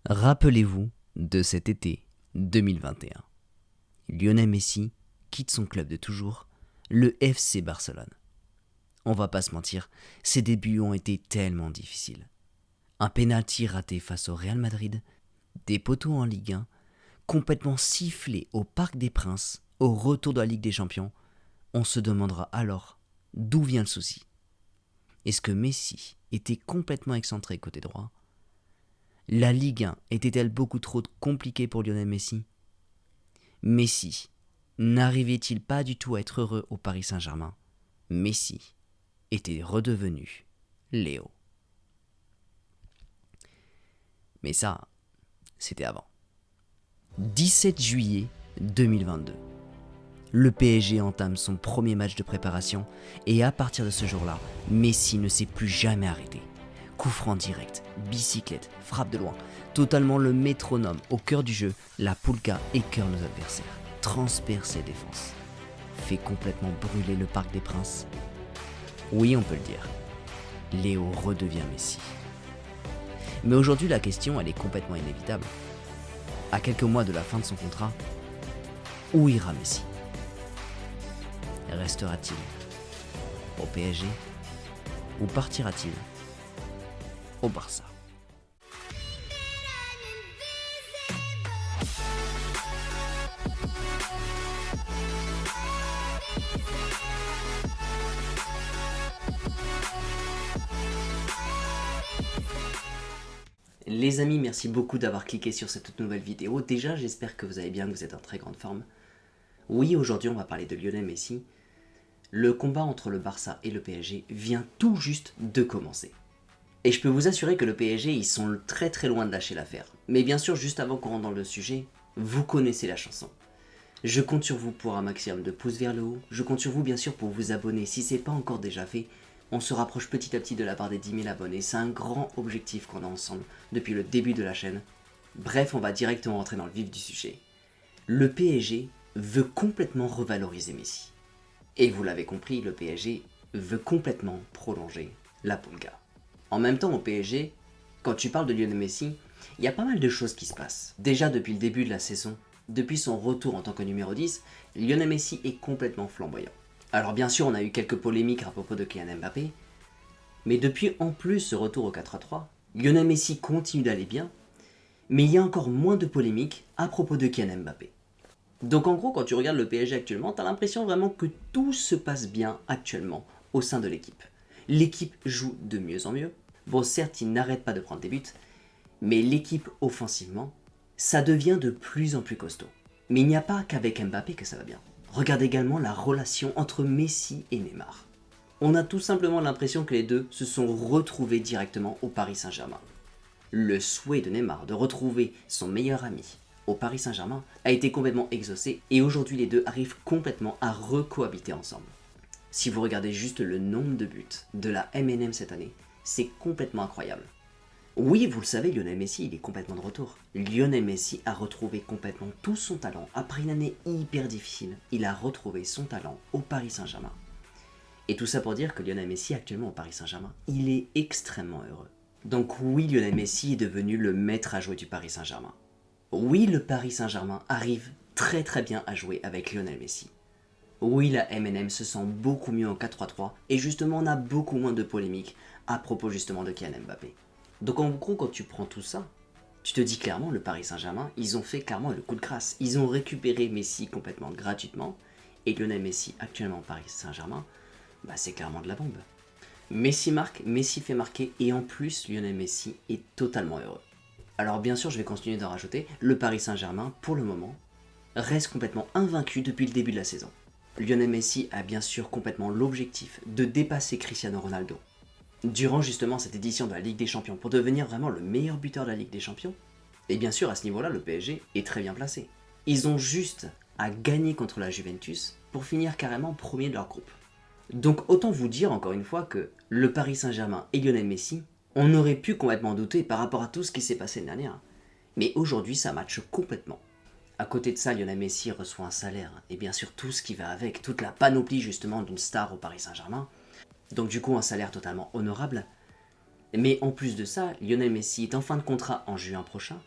Rappelez-vous de cet été 2021. Lionel Messi quitte son club de toujours, le FC Barcelone. On va pas se mentir, ses débuts ont été tellement difficiles. Un penalty raté face au Real Madrid, des poteaux en Ligue 1, complètement sifflé au Parc des Princes, au retour de la Ligue des Champions. On se demandera alors d'où vient le souci. Est-ce que Messi était complètement excentré côté droit ? La Ligue 1 était-elle beaucoup trop compliquée pour Lionel Messi ? Messi n'arrivait-il pas du tout à être heureux au Paris Saint-Germain ? Messi était redevenu Léo. Mais ça, c'était avant. 17 juillet 2022. Le PSG entame son premier match de préparation et à partir de ce jour-là, Messi ne s'est plus jamais arrêté. Coup franc direct, bicyclette, frappe de loin, totalement le métronome au cœur du jeu, la Pulka écœure nos adversaires, transperce ses défenses, fait complètement brûler le Parc des Princes. Oui, on peut le dire, Léo redevient Messi. Mais aujourd'hui, la question, elle est complètement inévitable. À quelques mois de la fin de son contrat, où ira Messi ? Restera-t-il au PSG ou partira-t-il au Barça ? Les amis, merci beaucoup d'avoir cliqué sur cette toute nouvelle vidéo. Déjà, j'espère que vous allez bien, que vous êtes en très grande forme. Oui, aujourd'hui, on va parler de Lionel Messi. Le combat entre le Barça et le PSG vient tout juste de commencer. Et je peux vous assurer que le PSG, ils sont très très loin de lâcher l'affaire. Mais bien sûr, juste avant qu'on rentre dans le sujet, vous connaissez la chanson. Je compte sur vous pour un maximum de pouces vers le haut. Je compte sur vous bien sûr pour vous abonner si ce n'est pas encore déjà fait. On se rapproche petit à petit de la barre des 10 000 abonnés. C'est un grand objectif qu'on a ensemble depuis le début de la chaîne. Bref, on va directement rentrer dans le vif du sujet. Le PSG veut complètement revaloriser Messi. Et vous l'avez compris, le PSG veut complètement prolonger la Pulga. En même temps, au PSG, quand tu parles de Lionel Messi, il y a pas mal de choses qui se passent. Déjà depuis le début de la saison, depuis son retour en tant que numéro 10, Lionel Messi est complètement flamboyant. Alors bien sûr, on a eu quelques polémiques à propos de Kylian Mbappé, mais depuis en plus ce retour au 4-3, Lionel Messi continue d'aller bien, mais il y a encore moins de polémiques à propos de Kylian Mbappé. Donc en gros, quand tu regardes le PSG actuellement, tu as l'impression vraiment que tout se passe bien actuellement au sein de l'équipe. L'équipe joue de mieux en mieux. Bon, certes, il n'arrête pas de prendre des buts, mais l'équipe offensivement, ça devient de plus en plus costaud. Mais il n'y a pas qu'avec Mbappé que ça va bien. Regarde également la relation entre Messi et Neymar. On a tout simplement l'impression que les deux se sont retrouvés directement au Paris Saint-Germain. Le souhait de Neymar de retrouver son meilleur ami au Paris Saint-Germain a été complètement exaucé et aujourd'hui les deux arrivent complètement à recohabiter ensemble. Si vous regardez juste le nombre de buts de la MNM cette année, c'est complètement incroyable. Oui, vous le savez, Lionel Messi, il est complètement de retour. Lionel Messi a retrouvé complètement tout son talent. Après une année hyper difficile, il a retrouvé son talent au Paris Saint-Germain. Et tout ça pour dire que Lionel Messi, actuellement au Paris Saint-Germain, il est extrêmement heureux. Donc oui, Lionel Messi est devenu le maître à jouer du Paris Saint-Germain. Oui, le Paris Saint-Germain arrive très très bien à jouer avec Lionel Messi. Oui, la MNM se sent beaucoup mieux en 4-3-3 et justement on a beaucoup moins de polémiques à propos justement de Kylian Mbappé. Donc en gros, quand tu prends tout ça, tu te dis clairement, le Paris Saint-Germain, ils ont fait clairement le coup de grâce. Ils ont récupéré Messi complètement gratuitement. Et Lionel Messi, actuellement au Paris Saint-Germain, c'est clairement de la bombe. Messi marque, Messi fait marquer, et en plus, Lionel Messi est totalement heureux. Alors bien sûr, je vais continuer d'en rajouter, le Paris Saint-Germain, pour le moment, reste complètement invaincu depuis le début de la saison. Lionel Messi a bien sûr complètement l'objectif de dépasser Cristiano Ronaldo durant justement cette édition de la Ligue des Champions pour devenir vraiment le meilleur buteur de la Ligue des Champions. Et bien sûr, à ce niveau-là, le PSG est très bien placé. Ils ont juste à gagner contre la Juventus pour finir carrément premier de leur groupe. Donc autant vous dire encore une fois que le Paris Saint-Germain et Lionel Messi, on aurait pu complètement douter par rapport à tout ce qui s'est passé l'année dernière. Mais aujourd'hui, ça matche complètement. À côté de ça, Lionel Messi reçoit un salaire et bien sûr tout ce qui va avec, toute la panoplie justement d'une star au Paris Saint-Germain. Donc du coup un salaire totalement honorable. Mais en plus de ça, Lionel Messi est en fin de contrat en juin prochain,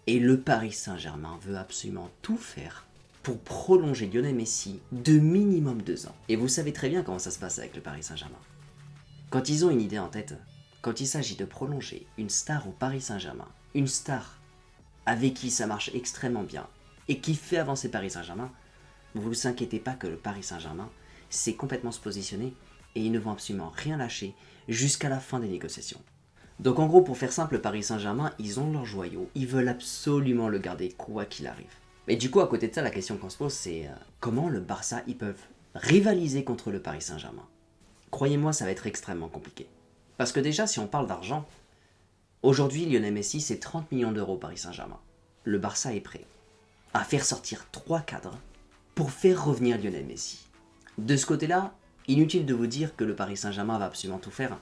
et le Paris Saint-Germain veut absolument tout faire pour prolonger Lionel Messi de minimum 2 ans. Et vous savez très bien comment ça se passe avec le Paris Saint-Germain. Quand ils ont une idée en tête, quand il s'agit de prolonger une star au Paris Saint-Germain, une star avec qui ça marche extrêmement bien et qui fait avancer Paris Saint-Germain, vous ne vous inquiétez pas que le Paris Saint-Germain sait complètement se positionner et ils ne vont absolument rien lâcher jusqu'à la fin des négociations. Donc en gros, pour faire simple, le Paris Saint-Germain, ils ont leur joyau, ils veulent absolument le garder quoi qu'il arrive. Et du coup, à côté de ça, la question qu'on se pose, c'est comment le Barça, ils peuvent rivaliser contre le Paris Saint-Germain. Croyez-moi, ça va être extrêmement compliqué. Parce que déjà, si on parle d'argent, aujourd'hui, Lionel Messi, c'est 30 millions d'euros au Paris Saint-Germain. Le Barça est prêt à faire sortir 3 cadres pour faire revenir Lionel Messi. De ce côté-là, inutile de vous dire que le Paris Saint-Germain va absolument tout faire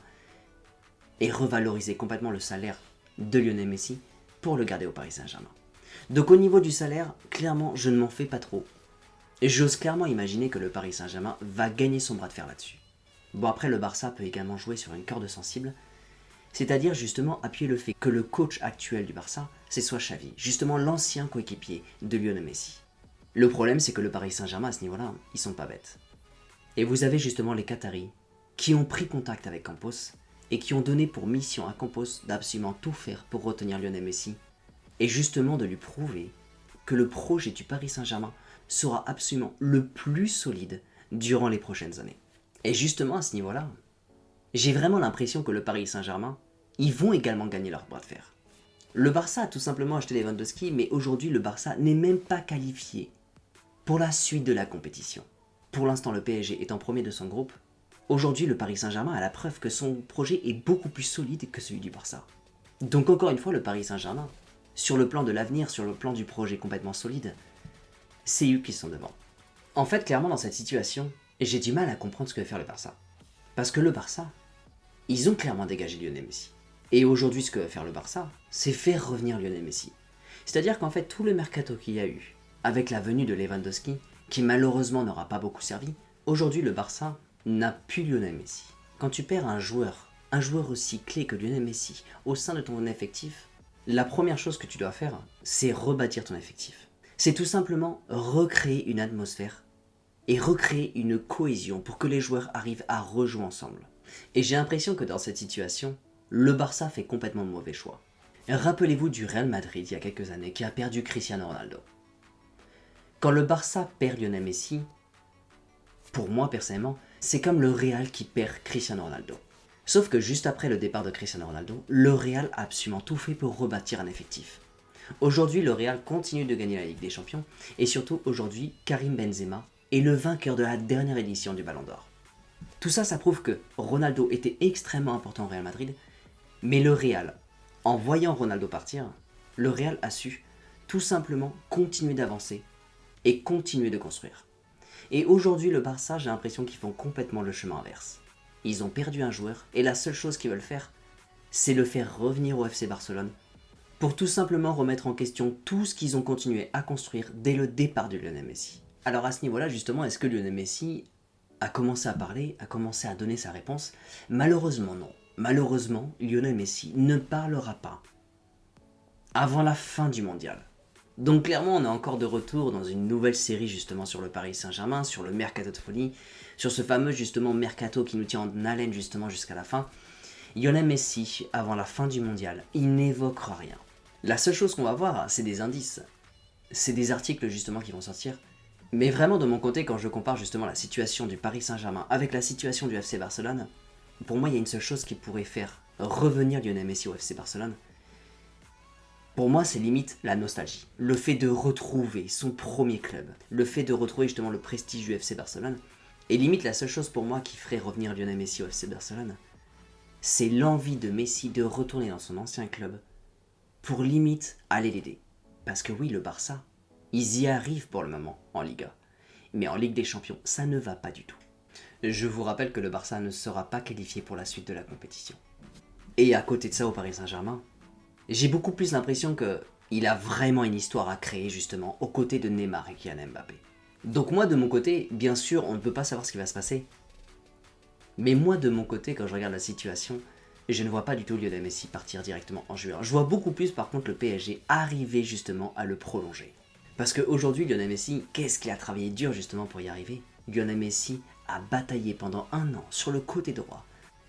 et revaloriser complètement le salaire de Lionel Messi pour le garder au Paris Saint-Germain. Donc au niveau du salaire, clairement, je ne m'en fais pas trop. Et j'ose clairement imaginer que le Paris Saint-Germain va gagner son bras de fer là-dessus. Bon, après, le Barça peut également jouer sur une corde sensible, c'est-à-dire justement appuyer le fait que le coach actuel du Barça, c'est soit Xavi, justement l'ancien coéquipier de Lionel Messi. Le problème, c'est que le Paris Saint-Germain, à ce niveau-là, ils sont pas bêtes. Et vous avez justement les Qataris qui ont pris contact avec Campos et qui ont donné pour mission à Campos d'absolument tout faire pour retenir Lionel Messi et justement de lui prouver que le projet du Paris Saint-Germain sera absolument le plus solide durant les prochaines années. Et justement à ce niveau-là, j'ai vraiment l'impression que le Paris Saint-Germain, ils vont également gagner leur bras de fer. Le Barça a tout simplement acheté Lewandowski, mais aujourd'hui le Barça n'est même pas qualifié pour la suite de la compétition. Pour l'instant, le PSG est en premier de son groupe. Aujourd'hui, le Paris Saint-Germain a la preuve que son projet est beaucoup plus solide que celui du Barça. Donc encore une fois, le Paris Saint-Germain, sur le plan de l'avenir, sur le plan du projet complètement solide, c'est eux qui sont devant. En fait, clairement, dans cette situation, j'ai du mal à comprendre ce que va faire le Barça. Parce que le Barça, ils ont clairement dégagé Lionel Messi. Et aujourd'hui, ce que va faire le Barça, c'est faire revenir Lionel Messi. C'est-à-dire qu'en fait, tout le mercato qu'il y a eu, avec la venue de Lewandowski, qui malheureusement n'aura pas beaucoup servi, aujourd'hui le Barça n'a plus Lionel Messi. Quand tu perds un joueur aussi clé que Lionel Messi au sein de ton effectif, la première chose que tu dois faire, c'est rebâtir ton effectif. C'est tout simplement recréer une atmosphère et recréer une cohésion pour que les joueurs arrivent à rejouer ensemble. Et j'ai l'impression que dans cette situation, le Barça fait complètement le mauvais choix. Rappelez-vous du Real Madrid il y a quelques années qui a perdu Cristiano Ronaldo. Quand le Barça perd Lionel Messi, pour moi personnellement, c'est comme le Real qui perd Cristiano Ronaldo. Sauf que juste après le départ de Cristiano Ronaldo, le Real a absolument tout fait pour rebâtir un effectif. Aujourd'hui, le Real continue de gagner la Ligue des Champions et surtout aujourd'hui, Karim Benzema est le vainqueur de la dernière édition du Ballon d'Or. Tout ça, ça prouve que Ronaldo était extrêmement important au Real Madrid, mais le Real, en voyant Ronaldo partir, le Real a su tout simplement continuer d'avancer et continuer de construire. Et aujourd'hui, le Barça, j'ai l'impression qu'ils font complètement le chemin inverse. Ils ont perdu un joueur, et la seule chose qu'ils veulent faire, c'est le faire revenir au FC Barcelone, pour tout simplement remettre en question tout ce qu'ils ont continué à construire dès le départ de Lionel Messi. Alors à ce niveau-là, justement, est-ce que Lionel Messi a commencé à parler, a commencé à donner sa réponse? Malheureusement, non. Malheureusement, Lionel Messi ne parlera pas avant la fin du mondial. Donc clairement, on est encore de retour dans une nouvelle série justement sur le Paris Saint-Germain, sur le mercato de folie, sur ce fameux justement mercato qui nous tient en haleine justement jusqu'à la fin. Lionel Messi, avant la fin du mondial, il n'évoquera rien. La seule chose qu'on va voir, c'est des indices. C'est des articles justement qui vont sortir. Mais vraiment de mon côté, quand je compare justement la situation du Paris Saint-Germain avec la situation du FC Barcelone, pour moi il y a une seule chose qui pourrait faire revenir Lionel Messi au FC Barcelone. Pour moi, c'est limite la nostalgie. Le fait de retrouver son premier club. Le fait de retrouver justement le prestige du FC Barcelone. Et limite, la seule chose pour moi qui ferait revenir Lionel Messi au FC Barcelone, c'est l'envie de Messi de retourner dans son ancien club pour limite aller l'aider. Parce que oui, le Barça, ils y arrivent pour le moment en Liga. Mais en Ligue des Champions, ça ne va pas du tout. Je vous rappelle que le Barça ne sera pas qualifié pour la suite de la compétition. Et à côté de ça, au Paris Saint-Germain, j'ai beaucoup plus l'impression qu'il a vraiment une histoire à créer justement aux côtés de Neymar et Kylian Mbappé. Donc moi de mon côté, bien sûr, on ne peut pas savoir ce qui va se passer. Mais moi de mon côté, quand je regarde la situation, Et je ne vois pas du tout Lionel Messi partir directement en juin. Je vois beaucoup plus par contre le PSG arriver justement à le prolonger. Parce qu'aujourd'hui, Lionel Messi, qu'est-ce qu'il a travaillé dur justement pour y arriver? Lionel Messi a bataillé pendant 1 an sur le côté droit.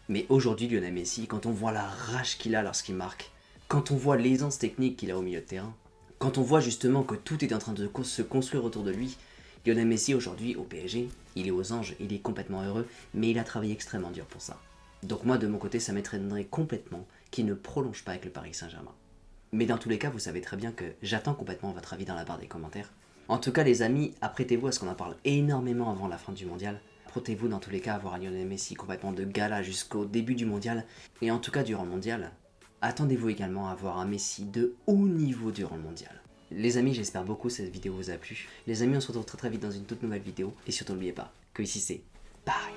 Mais aujourd'hui, Lionel Messi, quand on voit la rage qu'il a lorsqu'il marque, quand on voit l'aisance technique qu'il a au milieu de terrain, quand on voit justement que tout est en train de se construire autour de lui, Lionel Messi aujourd'hui au PSG, il est aux anges, il est complètement heureux, mais il a travaillé extrêmement dur pour ça. Donc moi de mon côté ça m'étonnerait complètement qu'il ne prolonge pas avec le Paris Saint-Germain. Mais dans tous les cas vous savez très bien que j'attends complètement votre avis dans la barre des commentaires. En tout cas les amis, apprêtez-vous à ce qu'on en parle énormément avant la fin du mondial. Apprêtez-vous dans tous les cas à voir un Lionel Messi complètement de gala jusqu'au début du mondial. Et en tout cas durant le mondial, attendez-vous également à voir un Messi de haut niveau durant le mondial. Les amis, j'espère beaucoup que cette vidéo vous a plu. Les amis, on se retrouve très vite dans une toute nouvelle vidéo. Et surtout n'oubliez pas que ici c'est pareil.